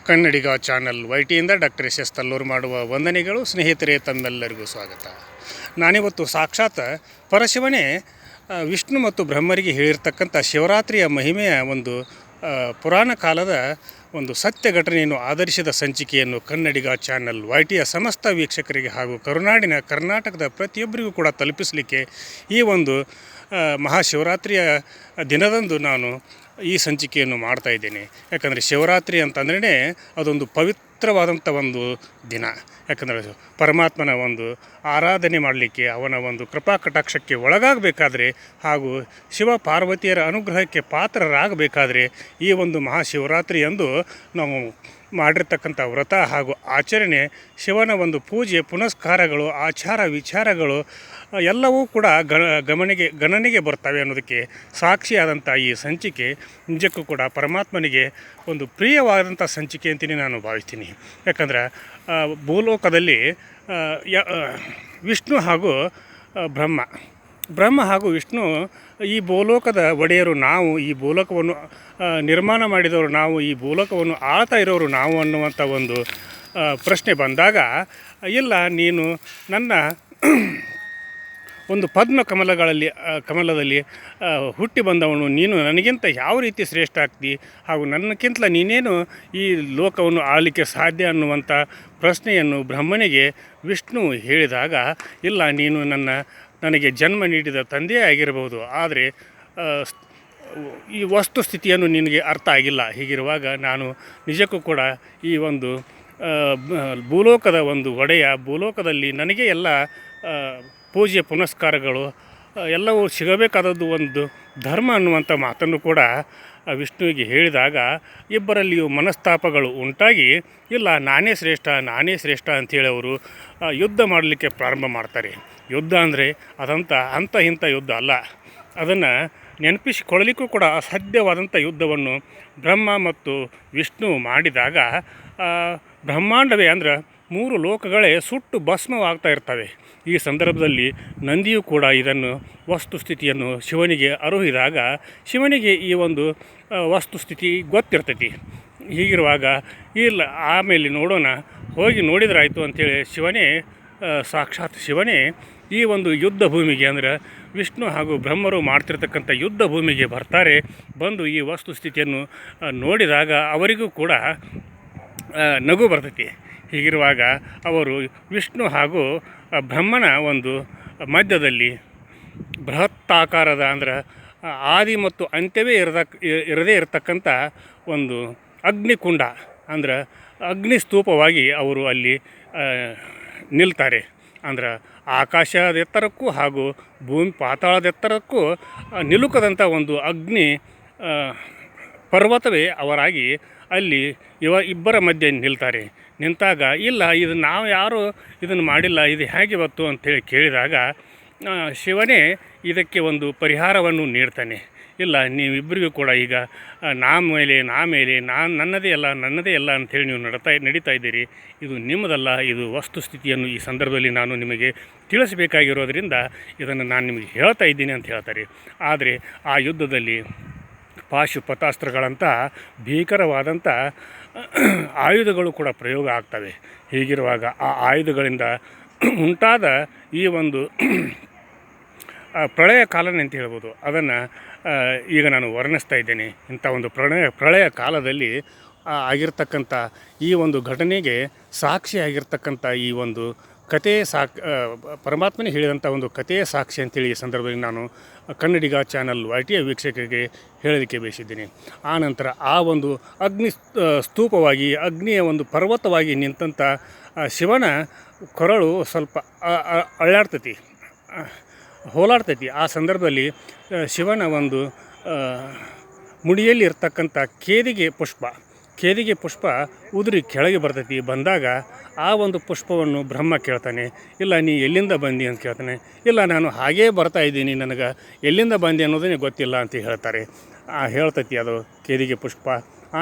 ಕನ್ನಡಿಗ channel ವೈಟಿಯಿಂದ doctor S Tallur ಮಾಡುವ ವಂದನೆಗಳು. ಸ್ನೇಹಿತರೆ, ತಮ್ಮೆಲ್ಲರಿಗೂ ಸ್ವಾಗತ. ನಾನಿವತ್ತು ಸಾಕ್ಷಾತ್ ಪರಶಿವನೇ ವಿಷ್ಣು ಮತ್ತು ಬ್ರಹ್ಮರಿಗೆ ಹೇಳಿರ್ತಕ್ಕಂಥ ಶಿವರಾತ್ರಿಯ ಮಹಿಮೆಯ ಒಂದು ಪುರಾಣ ಕಾಲದ ಒಂದು ಸತ್ಯ ಘಟನೆಯನ್ನು ಆಧರಿಸಿದ ಸಂಚಿಕೆಯನ್ನು ಕನ್ನಡಿಗ ಚಾನಲ್ ವೈಟಿಯ ಸಮಸ್ತ ವೀಕ್ಷಕರಿಗೆ ಹಾಗೂ ಕರ್ನಾಟಕದ ಪ್ರತಿಯೊಬ್ಬರಿಗೂ ಕೂಡ ತಲುಪಿಸಲಿಕ್ಕೆ ಈ ಒಂದು ಮಹಾಶಿವರಾತ್ರಿಯ ದಿನದಂದು ನಾನು ಈ ಸಂಚಿಕೆಯನ್ನು ಮಾಡ್ತಾಯಿದ್ದೇನೆ. ಯಾಕಂದರೆ ಶಿವರಾತ್ರಿ ಅಂತಂದ್ರೇ ಅದೊಂದು ಪವಿತ್ರವಾದಂಥ ಒಂದು ದಿನ. ಯಾಕಂದರೆ ಪರಮಾತ್ಮನ ಒಂದು ಆರಾಧನೆ ಮಾಡಲಿಕ್ಕೆ, ಅವನ ಒಂದು ಕೃಪಾ ಕಟಾಕ್ಷಕ್ಕೆ ಒಳಗಾಗಬೇಕಾದ್ರೆ ಹಾಗೂ ಶಿವ ಪಾರ್ವತಿಯರ ಅನುಗ್ರಹಕ್ಕೆ ಪಾತ್ರರಾಗಬೇಕಾದ್ರೆ ಈ ಒಂದು ಮಹಾಶಿವರಾತ್ರಿಯಂದು ನಾವು ಮಾಡಿರ್ತಕ್ಕಂಥ ವ್ರತ ಹಾಗೂ ಆಚರಣೆ, ಶಿವನ ಒಂದು ಪೂಜೆ ಪುನಸ್ಕಾರಗಳು, ಆಚಾರ ವಿಚಾರಗಳು ಎಲ್ಲವೂ ಕೂಡ ಗಣನೆಗೆ ಬರ್ತವೆ ಅನ್ನೋದಕ್ಕೆ ಸಾಕ್ಷಿಯಾದಂಥ ಈ ಸಂಚಿಕೆ ನಿಜಕ್ಕೂ ಕೂಡ ಪರಮಾತ್ಮನಿಗೆ ಒಂದು ಪ್ರಿಯವಾದಂಥ ಸಂಚಿಕೆ ಅಂತಲೇ ನಾನು ಭಾವಿಸ್ತೀನಿ. ಯಾಕಂದ್ರೆ ಭೂಲೋಕದಲ್ಲಿ ವಿಷ್ಣು ಹಾಗೂ ಬ್ರಹ್ಮ ಹಾಗೂ ವಿಷ್ಣು ಈ ಭೂಲೋಕದ ಒಡೆಯರು ನಾವು, ಈ ಭೂಲೋಕವನ್ನು ನಿರ್ಮಾಣ ಮಾಡಿದವರು ನಾವು, ಈ ಭೂಲೋಕವನ್ನು ಆಳ್ತಾ ಇರೋರು ನಾವು ಅನ್ನುವಂಥ ಒಂದು ಪ್ರಶ್ನೆ ಬಂದಾಗ, ಇಲ್ಲ ನೀನು ನನ್ನ ಒಂದು ಪದ್ಮ ಕಮಲದಲ್ಲಿ ಹುಟ್ಟಿ ಬಂದವನು, ನೀನು ನನಗಿಂತ ಯಾವ ರೀತಿ ಶ್ರೇಷ್ಠ ಆಗ್ತಿ ಹಾಗೂ ನನ್ನಕ್ಕಿಂತ ನೀನೇನು ಈ ಲೋಕವನ್ನು ಆಳಲಿಕ್ಕೆ ಸಾಧ್ಯ ಅನ್ನುವಂಥ ಪ್ರಶ್ನೆಯನ್ನು ಬ್ರಹ್ಮನಿಗೆ ವಿಷ್ಣು ಹೇಳಿದಾಗ, ಇಲ್ಲ ನೀನು ನನಗೆ ಜನ್ಮ ನೀಡಿದ ತಂದೆಯೇ ಆಗಿರಬಹುದು, ಆದರೆ ಈ ವಸ್ತುಸ್ಥಿತಿಯನ್ನು ನಿನಗೆ ಅರ್ಥ ಆಗಿಲ್ಲ. ಹೀಗಿರುವಾಗ ನಾನು ನಿಜಕ್ಕೂ ಕೂಡ ಈ ಒಂದು ಭೂಲೋಕದ ಒಂದು ಒಡೆಯ, ಭೂಲೋಕದಲ್ಲಿ ನನಗೆ ಎಲ್ಲ ಪೂಜೆ ಪುನಸ್ಕಾರಗಳು ಎಲ್ಲವೂ ಸಿಗಬೇಕಾದದ್ದು ಒಂದು ಧರ್ಮ ಅನ್ನುವಂಥ ಮಾತನ್ನು ಕೂಡ ವಿಷ್ಣುವಿಗೆ ಹೇಳಿದಾಗ ಇಬ್ಬರಲ್ಲಿಯೂ ಮನಸ್ತಾಪಗಳು ಉಂಟಾಗಿ, ಇಲ್ಲ ನಾನೇ ಶ್ರೇಷ್ಠ ಅಂಥೇಳಿ ಅವರು ಯುದ್ಧ ಮಾಡಲಿಕ್ಕೆ ಪ್ರಾರಂಭ ಮಾಡ್ತಾರೆ. ಯುದ್ಧ ಅಂದರೆ ಅಂಥ ಇಂಥ ಯುದ್ಧ ಅಲ್ಲ, ಅದನ್ನು ನೆನಪಿಸಿಕೊಳ್ಳಲಿಕ್ಕೂ ಕೂಡ ಅಸಾಧ್ಯವಾದಂಥ ಯುದ್ಧವನ್ನು ಬ್ರಹ್ಮ ಮತ್ತು ವಿಷ್ಣು ಮಾಡಿದಾಗ ಬ್ರಹ್ಮಾಂಡವೇ ಅಂದರೆ 3 ಲೋಕಗಳೇ ಸುಟ್ಟು ಭಸ್ಮವಾಗ್ತಾ ಇರ್ತವೆ. ಈ ಸಂದರ್ಭದಲ್ಲಿ ನಂದಿಯೂ ಕೂಡ ಇದನ್ನು ವಸ್ತುಸ್ಥಿತಿಯನ್ನು ಶಿವನಿಗೆ ಅರುಹಿದಾಗ ಶಿವನಿಗೆ ಈ ಒಂದು ವಸ್ತುಸ್ಥಿತಿ ಗೊತ್ತಿರ್ತೈತಿ. ಹೀಗಿರುವಾಗ ಇಲ್ಲ ಆಮೇಲೆ ನೋಡೋಣ, ಹೋಗಿ ನೋಡಿದ್ರಾಯ್ತು ಅಂಥೇಳಿ ಸಾಕ್ಷಾತ್ ಶಿವನೇ ಈ ಒಂದು ಯುದ್ಧ ಭೂಮಿಗೆ, ಅಂದರೆ ವಿಷ್ಣು ಹಾಗೂ ಬ್ರಹ್ಮರು ಮಾಡ್ತಿರ್ತಕ್ಕಂಥ ಯುದ್ಧ ಭೂಮಿಗೆ ಬರ್ತಾರೆ. ಬಂದು ಈ ವಸ್ತುಸ್ಥಿತಿಯನ್ನು ನೋಡಿದಾಗ ಅವರಿಗೂ ಕೂಡ ನಗು ಬರ್ತೈತಿ. ಹೀಗಿರುವಾಗ ಅವರು ವಿಷ್ಣು ಹಾಗೂ ಬ್ರಹ್ಮನ ಒಂದು ಮಧ್ಯದಲ್ಲಿ ಬೃಹತ್ತಾಕಾರದ, ಅಂದರೆ ಆದಿ ಮತ್ತು ಅಂತ್ಯವೇ ಇರದೇ ಇರತಕ್ಕಂಥ ಒಂದು ಅಗ್ನಿಕುಂಡ, ಅಂದರೆ ಅಗ್ನಿಸ್ತೂಪವಾಗಿ ಅವರು ಅಲ್ಲಿ ನಿಲ್ತಾರೆ. ಅಂದ್ರೆ ಆಕಾಶದ ಎತ್ತರಕ್ಕೂ ಹಾಗೂ ಭೂಮಿ ಪಾತಾಳದ ಎತ್ತರಕ್ಕೂ ನಿಲುಕದಂಥ ಒಂದು ಅಗ್ನಿ ಪರ್ವತವೇ ಅವರಾಗಿ ಅಲ್ಲಿ ಇಬ್ಬರ ಮಧ್ಯೆ ನಿಲ್ತಾರೆ. ನಿಂತಾಗ, ಇಲ್ಲ ಇದು ನಾವು ಯಾರು ಇದನ್ನು ಮಾಡಿಲ್ಲ, ಇದು ಹೇಗೆ ಬಂತು ಅಂಥೇಳಿ ಕೇಳಿದಾಗ ಶಿವನೇ ಇದಕ್ಕೆ ಒಂದು ಪರಿಹಾರವನ್ನು ನೀಡ್ತಾನೆ. ಇಲ್ಲ ನೀವಿಬ್ಬರಿಗೂ ಕೂಡ ಈಗ ನನ್ನದೇ ಅಲ್ಲ ಅಂಥೇಳಿ ನೀವು ನಡೀತಾ ಇದ್ದೀರಿ, ಇದು ನಿಮ್ಮದಲ್ಲ, ಇದು ವಸ್ತುಸ್ಥಿತಿಯನ್ನು ಈ ಸಂದರ್ಭದಲ್ಲಿ ನಾನು ನಿಮಗೆ ತಿಳಿಸಬೇಕಾಗಿರೋದ್ರಿಂದ ಇದನ್ನು ನಾನು ನಿಮಗೆ ಹೇಳ್ತಾ ಇದ್ದೀನಿ ಅಂತ ಹೇಳ್ತಾರೆ. ಆದರೆ ಆ ಯುದ್ಧದಲ್ಲಿ ಪಾಶುಪತಾಸ್ತ್ರಗಳಂಥ ಭೀಕರವಾದಂಥ ಆಯುಧಗಳು ಕೂಡ ಪ್ರಯೋಗ ಆಗ್ತವೆ. ಹೀಗಿರುವಾಗ ಆ ಆಯುಧಗಳಿಂದ ಉಂಟಾದ ಈ ಒಂದು ಪ್ರಳಯ ಕಾಲನೆ ಅಂತ ಹೇಳ್ಬೋದು, ಅದನ್ನು ಈಗ ನಾನು ವರ್ಣಿಸ್ತಾ ಇದ್ದೇನೆ. ಇಂಥ ಒಂದು ಪ್ರಳಯ ಕಾಲದಲ್ಲಿ ಆಗಿರ್ತಕ್ಕಂಥ ಈ ಒಂದು ಘಟನೆಗೆ ಸಾಕ್ಷಿಯಾಗಿರ್ತಕ್ಕಂಥ ಈ ಒಂದು ಕಥೆ ಪರಮಾತ್ಮನೇ ಹೇಳಿದಂಥ ಒಂದು ಕಥೆಯ ಸಾಕ್ಷಿ ಅಂತೇಳಿ ಈ ಸಂದರ್ಭದಲ್ಲಿ ನಾನು ಕನ್ನಡಿಗ ಚಾನಲ್ ವೈಟಿಯ ವೀಕ್ಷಕರಿಗೆ ಹೇಳಲಿಕ್ಕೆ ಬಯಸಿದ್ದೀನಿ. ಆನಂತರ ಆ ಒಂದು ಅಗ್ನಿ ಸ್ತೂಪವಾಗಿ, ಅಗ್ನಿಯ ಒಂದು ಪರ್ವತವಾಗಿ ನಿಂತಂಥ ಶಿವನ ಕೊರಳು ಸ್ವಲ್ಪ ಹೋಲಾಡ್ತೈತಿ. ಆ ಸಂದರ್ಭದಲ್ಲಿ ಶಿವನ ಒಂದು ಮುಡಿಯಲ್ಲಿ ಇರ್ತಕ್ಕಂಥ ಕೇದಿಗೆ ಪುಷ್ಪ ಉದುರಿ ಕೆಳಗೆ ಬರ್ತೈತಿ. ಬಂದಾಗ ಆ ಒಂದು ಪುಷ್ಪವನ್ನು ಬ್ರಹ್ಮ ಕೇಳ್ತಾನೆ, ಇಲ್ಲ ನೀ ಎಲ್ಲಿಂದ ಬಂದಿ ಅಂತ ಕೇಳ್ತಾನೆ. ಇಲ್ಲ ನಾನು ಹಾಗೇ ಬರ್ತಾ ಇದ್ದೀನಿ, ನನಗೆ ಎಲ್ಲಿಂದ ಬಂದಿ ಅನ್ನೋದೇ ಗೊತ್ತಿಲ್ಲ ಅಂತ ಹೇಳ್ತಾರೆ. ಹೇಳ್ತೈತಿ ಅದು ಕೇದಿಗೆ ಪುಷ್ಪ.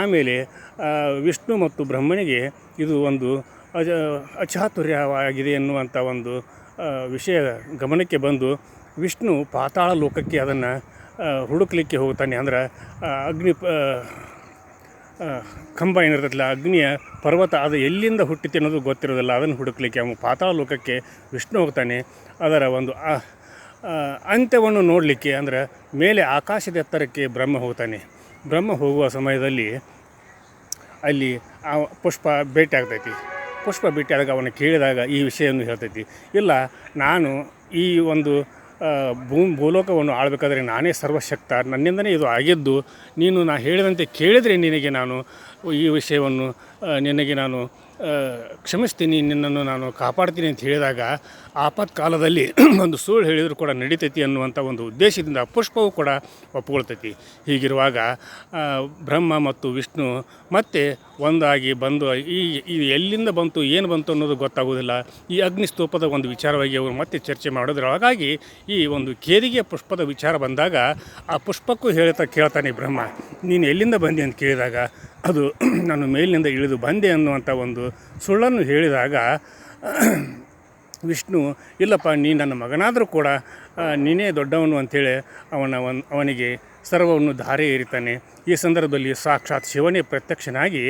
ಆಮೇಲೆ ವಿಷ್ಣು ಮತ್ತು ಬ್ರಹ್ಮನಿಗೆ ಇದು ಒಂದು ಅಚಾತುರ್ಯವಾಗಿದೆ ಎನ್ನುವಂಥ ಒಂದು ವಿಷಯ ಗಮನಕ್ಕೆ ಬಂದು ವಿಷ್ಣು ಪಾತಾಳ ಲೋಕಕ್ಕೆ ಅದನ್ನು ಹುಡುಕಲಿಕ್ಕೆ ಹೋಗ್ತಾನೆ. ಅಂದ್ರೆ ಕಂಬ ಏನಿರ್ತೈತಿಲ್ಲ, ಅಗ್ನಿಯ ಪರ್ವತ ಅದು ಎಲ್ಲಿಂದ ಹುಟ್ಟಿತು ಅನ್ನೋದು ಗೊತ್ತಿರೋದಿಲ್ಲ. ಅದನ್ನು ಹುಡುಕಲಿಕ್ಕೆ ಅವನು ಪಾತಾಳ ಲೋಕಕ್ಕೆ ವಿಷ್ಣು ಹೋಗ್ತಾನೆ. ಅದರ ಒಂದು ಅಂತ್ಯವನ್ನು ನೋಡಲಿಕ್ಕೆ ಅಂದರೆ ಮೇಲೆ ಆಕಾಶದ ಎತ್ತರಕ್ಕೆ ಬ್ರಹ್ಮ ಹೋಗ್ತಾನೆ. ಬ್ರಹ್ಮ ಹೋಗುವ ಸಮಯದಲ್ಲಿ ಅಲ್ಲಿ ಆ ಪುಷ್ಪ ಭೇಟಿ ಆಗ್ತೈತಿ. ಪುಷ್ಪ ಭೇಟಿಯಾದಾಗ ಅವನು ಕೇಳಿದಾಗ ಈ ವಿಷಯವನ್ನು ಹೇಳ್ತೈತಿ, ಇಲ್ಲ ನಾನು ಈ ಒಂದು ಭೂಲೋಕವನ್ನು ಆಳಬೇಕಾದ್ರೆ ನಾನೇ ಸರ್ವಶಕ್ತ, ನನ್ನಿಂದನೇ ಇದು ಆಗಿದ್ದು, ನೀನು ನಾ ಹೇಳಿದಂತೆ ಕೇಳಿದರೆ ನಿನಗೆ ನಾನು ಈ ವಿಷಯವನ್ನು ನಿನಗೆ ನಾನು ಕ್ಷಮಿಸ್ತೀನಿ, ನಿನ್ನನ್ನು ನಾನು ಕಾಪಾಡ್ತೀನಿ ಅಂತ ಹೇಳಿದಾಗ ಆಪತ್ಕಾಲದಲ್ಲಿ ಒಂದು ಸುಳ್ಳು ಹೇಳಿದರೂ ಕೂಡ ನಡೀತೈತಿ ಅನ್ನುವಂಥ ಒಂದು ಉದ್ದೇಶದಿಂದ ಪುಷ್ಪವು ಕೂಡ ಒಪ್ಕೊಳ್ತೈತಿ. ಹೀಗಿರುವಾಗ ಬ್ರಹ್ಮ ಮತ್ತು ವಿಷ್ಣು ಮತ್ತೆ ಒಂದಾಗಿ ಬಂದು ಈ ಎಲ್ಲಿಂದ ಬಂತು ಏನು ಬಂತು ಅನ್ನೋದು ಗೊತ್ತಾಗೋದಿಲ್ಲ. ಈ ಅಗ್ನಿಸ್ತೂಪದ ಒಂದು ವಿಚಾರವಾಗಿ ಅವರು ಮತ್ತೆ ಚರ್ಚೆ ಮಾಡೋದ್ರೊಳಗಾಗಿ ಈ ಒಂದು ಕೇದಿಗೆ ಪುಷ್ಪದ ವಿಚಾರ ಬಂದಾಗ ಆ ಪುಷ್ಪಕ್ಕೂ ಕೇಳ್ತಾನೆ ಬ್ರಹ್ಮ, ನೀನು ಎಲ್ಲಿಂದ ಬಂದೆ ಅಂತ ಕೇಳಿದಾಗ ಅದು ನಾನು ಮೇಲಿನಿಂದ ಇಳಿದು ಬಂದೆ ಅನ್ನುವಂಥ ಒಂದು ಸುಳ್ಳನ್ನು ಹೇಳಿದಾಗ ವಿಷ್ಣು, ಇಲ್ಲಪ್ಪ ನೀ ನನ್ನ ಮಗನಾದರೂ ಕೂಡ ನೀನೇ ದೊಡ್ಡವನು ಅಂಥೇಳಿ ಅವನಿಗೆ ಸರ್ವವನ್ನು ಧಾರೆ ಏರಿತಾನೆ. ಈ ಸಂದರ್ಭದಲ್ಲಿ ಸಾಕ್ಷಾತ್ ಶಿವನೇ ಪ್ರತ್ಯಕ್ಷನಾಗಿ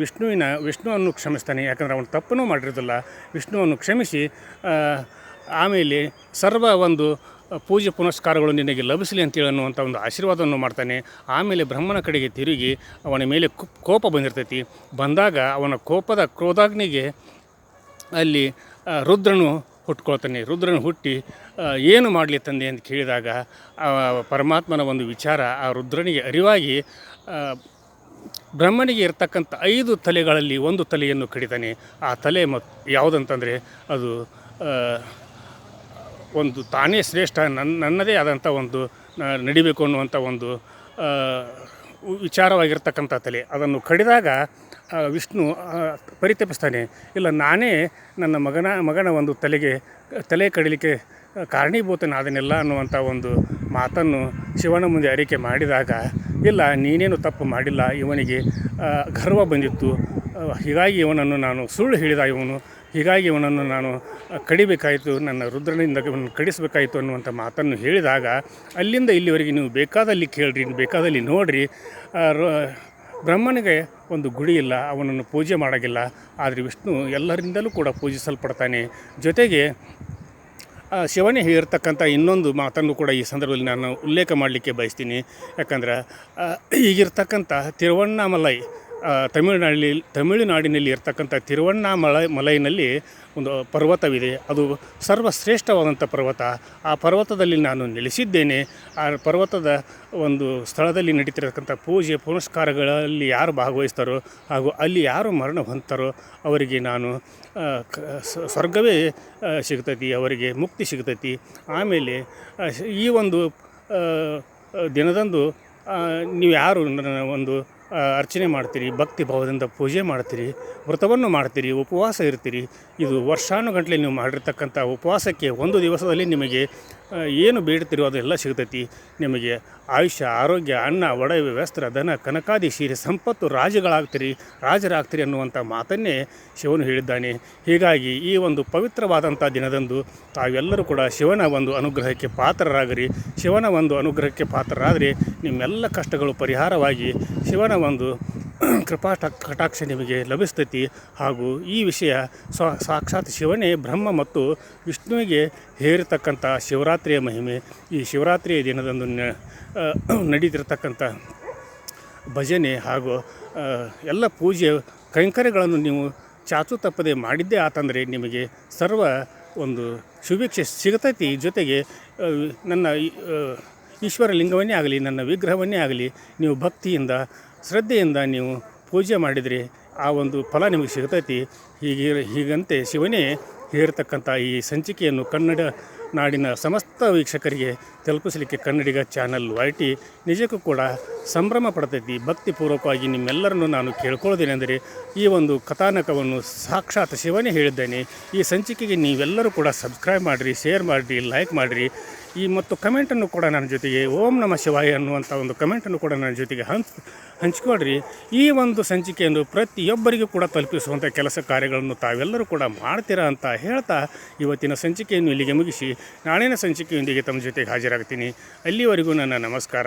ವಿಷ್ಣುವನ್ನು ಕ್ಷಮಿಸ್ತಾನೆ. ಯಾಕಂದರೆ ಅವನು ತಪ್ಪನ್ನೂ ಮಾಡಿರೋದಿಲ್ಲ. ವಿಷ್ಣುವನ್ನು ಕ್ಷಮಿಸಿ ಆಮೇಲೆ ಸರ್ವ ಒಂದು ಪೂಜೆ ಪುನಸ್ಕಾರಗಳು ನಿನಗೆ ಲಭಿಸಲಿ ಅಂತೇಳಿ ಅನ್ನುವಂಥ ಒಂದು ಆಶೀರ್ವಾದವನ್ನು ಮಾಡ್ತಾನೆ. ಆಮೇಲೆ ಬ್ರಹ್ಮನ ಕಡೆಗೆ ತಿರುಗಿ ಅವನ ಮೇಲೆ ಕೋಪ ಬಂದಿರ್ತೈತಿ. ಬಂದಾಗ ಅವನ ಕೋಪದ ಕ್ರೋಧಾಗ್ನಿಗೆ ಅಲ್ಲಿ ರುದ್ರನು ಹುಟ್ಕೊಳ್ತಾನೆ. ರುದ್ರನು ಹುಟ್ಟಿ ಏನು ಮಾಡಲಿ ತಂದೆ ಅಂತ ಕೇಳಿದಾಗ ಪರಮಾತ್ಮನ ಒಂದು ವಿಚಾರ ಆ ರುದ್ರನಿಗೆ ಅರಿವಾಗಿ ಬ್ರಹ್ಮನಿಗೆ ಇರ್ತಕ್ಕಂಥ 5 ತಲೆಗಳಲ್ಲಿ ಒಂದು ತಲೆಯನ್ನು ಕಡಿತಾನೆ. ಆ ತಲೆ ಯಾವುದಂತಂದರೆ ಅದು ಒಂದು ತಾನೇ ಶ್ರೇಷ್ಠ, ನನ್ನದೇ ಆದಂಥ ಒಂದು ನಡಿಬೇಕು ಅನ್ನುವಂಥ ಒಂದು ವಿಚಾರವಾಗಿರ್ತಕ್ಕಂಥ ತಲೆ. ಅದನ್ನು ಕಡಿದಾಗ ವಿಷ್ಣು ಪರಿತಪಿಸ್ತಾನೆ, ಇಲ್ಲ ನಾನೇ ನನ್ನ ಮಗನ ಒಂದು ತಲೆ ಕಡಿಲಿಕ್ಕೆ ಕಾರಣೀಭೂತನಾದನೆಲ್ಲ ಅನ್ನುವಂಥ ಒಂದು ಮಾತನ್ನು ಶಿವನ ಮುಂದೆ ಅರಿಕೆ ಮಾಡಿದಾಗ, ಇಲ್ಲ ನೀನೇನು ತಪ್ಪು ಮಾಡಿಲ್ಲ, ಇವನಿಗೆ ಗರ್ವ ಬಂದಿತ್ತು, ಹೀಗಾಗಿ ಇವನನ್ನು ನಾನು ಸುಳ್ಳು ಹೇಳಿದ ಹೀಗಾಗಿ ಇವನನ್ನು ನಾನು ಕಡಿಬೇಕಾಯಿತು, ನನ್ನ ರುದ್ರನಿಂದ ಇವನನ್ನು ಕಡಿಸಬೇಕಾಯಿತು ಅನ್ನುವಂಥ ಮಾತನ್ನು ಹೇಳಿದಾಗ, ಅಲ್ಲಿಂದ ಇಲ್ಲಿವರೆಗೆ ನೀವು ಬೇಕಾದಲ್ಲಿ ಕೇಳ್ರಿ, ಬೇಕಾದಲ್ಲಿ ನೋಡಿರಿ, ಬ್ರಹ್ಮನಿಗೆ ಒಂದು ಗುಡಿ ಇಲ್ಲ, ಅವನನ್ನು ಪೂಜೆ ಮಾಡೋಂಗಿಲ್ಲ. ಆದರೆ ವಿಷ್ಣು ಎಲ್ಲರಿಂದಲೂ ಕೂಡ ಪೂಜಿಸಲ್ಪಡ್ತಾನೆ. ಜೊತೆಗೆ ಶಿವನೇ ಹೇಳಿರ್ತಕ್ಕಂಥ ಇನ್ನೊಂದು ಮಾತನ್ನು ಕೂಡ ಈ ಸಂದರ್ಭದಲ್ಲಿ ನಾನು ಉಲ್ಲೇಖ ಮಾಡಲಿಕ್ಕೆ ಬಯಸ್ತೀನಿ. ಯಾಕಂದ್ರೆ ಈಗಿರ್ತಕ್ಕಂಥ ತಿರುವಣ್ಣಾಮಲೈ, ತಮಿಳುನಾಡಿನಲ್ಲಿ ಇರ್ತಕ್ಕಂಥ ತಿರುವಣ್ಣಾಮಲೈನಲ್ಲಿ ಒಂದು ಪರ್ವತವಿದೆ. ಅದು ಸರ್ವಶ್ರೇಷ್ಠವಾದಂಥ ಪರ್ವತ. ಆ ಪರ್ವತದಲ್ಲಿ ನಾನು ನೆಲೆಸಿದ್ದೇನೆ. ಆ ಪರ್ವತದ ಒಂದು ಸ್ಥಳದಲ್ಲಿ ನಡೀತಿರತಕ್ಕಂಥ ಪೂಜೆ ಪುನಸ್ಕಾರಗಳಲ್ಲಿ ಯಾರು ಭಾಗವಹಿಸ್ತಾರೋ ಹಾಗೂ ಅಲ್ಲಿ ಯಾರು ಮರಣ ಹೊಂದ್ತಾರೋ ಅವರಿಗೆ ನಾನು ಸ್ವರ್ಗವೇ ಸಿಗ್ತೈತಿ, ಅವರಿಗೆ ಮುಕ್ತಿ ಸಿಗ್ತೈತಿ. ಆಮೇಲೆ ಈ ಒಂದು ದಿನದಂದು ನೀವು ಯಾರು ನನ್ನ ಒಂದು ಅರ್ಚನೆ ಮಾಡ್ತೀರಿ, ಭಕ್ತಿ ಭಾವದಿಂದ ಪೂಜೆ ಮಾಡ್ತೀರಿ, ವ್ರತವನ್ನು ಮಾಡ್ತೀರಿ, ಉಪವಾಸ ಇರ್ತೀರಿ, ಇದು ವರ್ಷಾನುಗಟ್ಟಲೆ ನೀವು ಮಾಡಿರ್ತಕ್ಕಂಥ ಉಪವಾಸಕ್ಕೆ ಒಂದು ದಿವಸದಲ್ಲಿ ನಿಮಗೆ ಏನು ಬೇಡ್ತಿರೋ ಅದೆಲ್ಲ ಸಿಗ್ತೈತಿ. ನಿಮಗೆ ಆಯುಷ್ಯ, ಆರೋಗ್ಯ, ಅನ್ನ, ಒಡವೆ, ವಸ್ತ್ರ, ಧನ, ಕನಕಾದಿ, ಸೀರೆ, ಸಂಪತ್ತು, ರಾಜರಾಗ್ತೀರಿ ಅನ್ನುವಂಥ ಮಾತನ್ನೇ ಶಿವನು ಹೇಳಿದ್ದಾನೆ. ಹೀಗಾಗಿ ಈ ಒಂದು ಪವಿತ್ರವಾದಂಥ ದಿನದಂದು ತಾವೆಲ್ಲರೂ ಕೂಡ ಶಿವನ ಒಂದು ಅನುಗ್ರಹಕ್ಕೆ ಪಾತ್ರರಾಗಿರಿ. ಶಿವನ ಒಂದು ಅನುಗ್ರಹಕ್ಕೆ ಪಾತ್ರರಾದರೆ ನಿಮ್ಮೆಲ್ಲ ಕಷ್ಟಗಳು ಪರಿಹಾರವಾಗಿ ಶಿವನ ಒಂದು ಕಟಾಕ್ಷ ನಿಮಗೆ ಲಭಿಸ್ತೈತಿ. ಹಾಗೂ ಈ ವಿಷಯ ಸಾಕ್ಷಾತ್ ಶಿವನೇ ಬ್ರಹ್ಮ ಮತ್ತು ವಿಷ್ಣುವಿಗೆ ಹೇರಿರ್ತಕ್ಕಂಥ ಶಿವರಾತ್ರಿಯ ಮಹಿಮೆ. ಈ ಶಿವರಾತ್ರಿಯ ದಿನದಂದು ನಡೀತಿರ್ತಕ್ಕಂಥ ಭಜನೆ ಹಾಗೂ ಎಲ್ಲ ಪೂಜೆ ಕೈಂಕರ್ಯಗಳನ್ನು ನೀವು ಚಾಚು ತಪ್ಪದೆ ಮಾಡಿದ್ದೇ ಆತಂದರೆ ನಿಮಗೆ ಸರ್ವ ಒಂದು ಶುಭೇಚ್ಛೆ ಸಿಗತೈತಿ. ಜೊತೆಗೆ ನನ್ನ ಈಶ್ವರ ಲಿಂಗವನ್ನೇ ಆಗಲಿ, ನನ್ನ ವಿಗ್ರಹವನ್ನೇ ಆಗಲಿ ನೀವು ಭಕ್ತಿಯಿಂದ ಶ್ರದ್ಧೆಯಿಂದ ನೀವು ಪೂಜೆ ಮಾಡಿದರೆ ಆ ಒಂದು ಫಲ ನಿಮಗೆ ಸಿಗ್ತೈತಿ. ಹೀಗಂತೆ ಶಿವನೇ ಹೇರ್ತಕ್ಕಂಥ ಈ ಸಂಚಿಕೆಯನ್ನು ಕನ್ನಡ ನಾಡಿನ ಸಮಸ್ತ ವೀಕ್ಷಕರಿಗೆ ತಲುಪಿಸಲಿಕ್ಕೆ ಕನ್ನಡಿಗ ಚಾನಲ್ YT ನಿಜಕ್ಕೂ ಕೂಡ ಸಂಭ್ರಮ ಪಡ್ತೈತಿ. ಭಕ್ತಿಪೂರ್ವಕವಾಗಿ ನಿಮ್ಮೆಲ್ಲರನ್ನು ನಾನು ಕೇಳ್ಕೊಳ್ಳೋದೇನೆಂದರೆ, ಈ ಒಂದು ಕಥಾನಕವನ್ನು ಸಾಕ್ಷಾತ್ ಶಿವನೇ ಹೇಳಿದ್ದೇನೆ. ಈ ಸಂಚಿಕೆಗೆ ನೀವೆಲ್ಲರೂ ಕೂಡ ಸಬ್ಸ್ಕ್ರೈಬ್ ಮಾಡಿರಿ, ಶೇರ್ ಮಾಡಿರಿ, ಲೈಕ್ ಮಾಡಿರಿ. ಮತ್ತು ಕಮೆಂಟನ್ನು ಕೂಡ ನನ್ನ ಜೊತೆಗೆ ಓಂ ನಮಃ ಶಿವಾಯ ಅನ್ನುವಂಥ ಒಂದು ಕಮೆಂಟನ್ನು ಕೂಡ ನನ್ನ ಜೊತೆಗೆ ಹಂಚ್ಕೊಳ್ರಿ. ಈ ಒಂದು ಸಂಚಿಕೆಯನ್ನು ಪ್ರತಿಯೊಬ್ಬರಿಗೂ ಕೂಡ ತಲುಪಿಸುವಂಥ ಕೆಲಸ ಕಾರ್ಯಗಳನ್ನು ತಾವೆಲ್ಲರೂ ಕೂಡ ಮಾಡ್ತೀರಾ ಅಂತ ಹೇಳ್ತಾ ಇವತ್ತಿನ ಸಂಚಿಕೆಯನ್ನು ಇಲ್ಲಿಗೆ ಮುಗಿಸಿ ನಾಳಿನ ಸಂಚಿಕೆಯೊಂದಿಗೆ ತಮ್ಮ ಜೊತೆಗೆ ಹಾಜರಾಗ್ತೀನಿ. ಅಲ್ಲಿವರೆಗೂ ನನ್ನ ನಮಸ್ಕಾರ.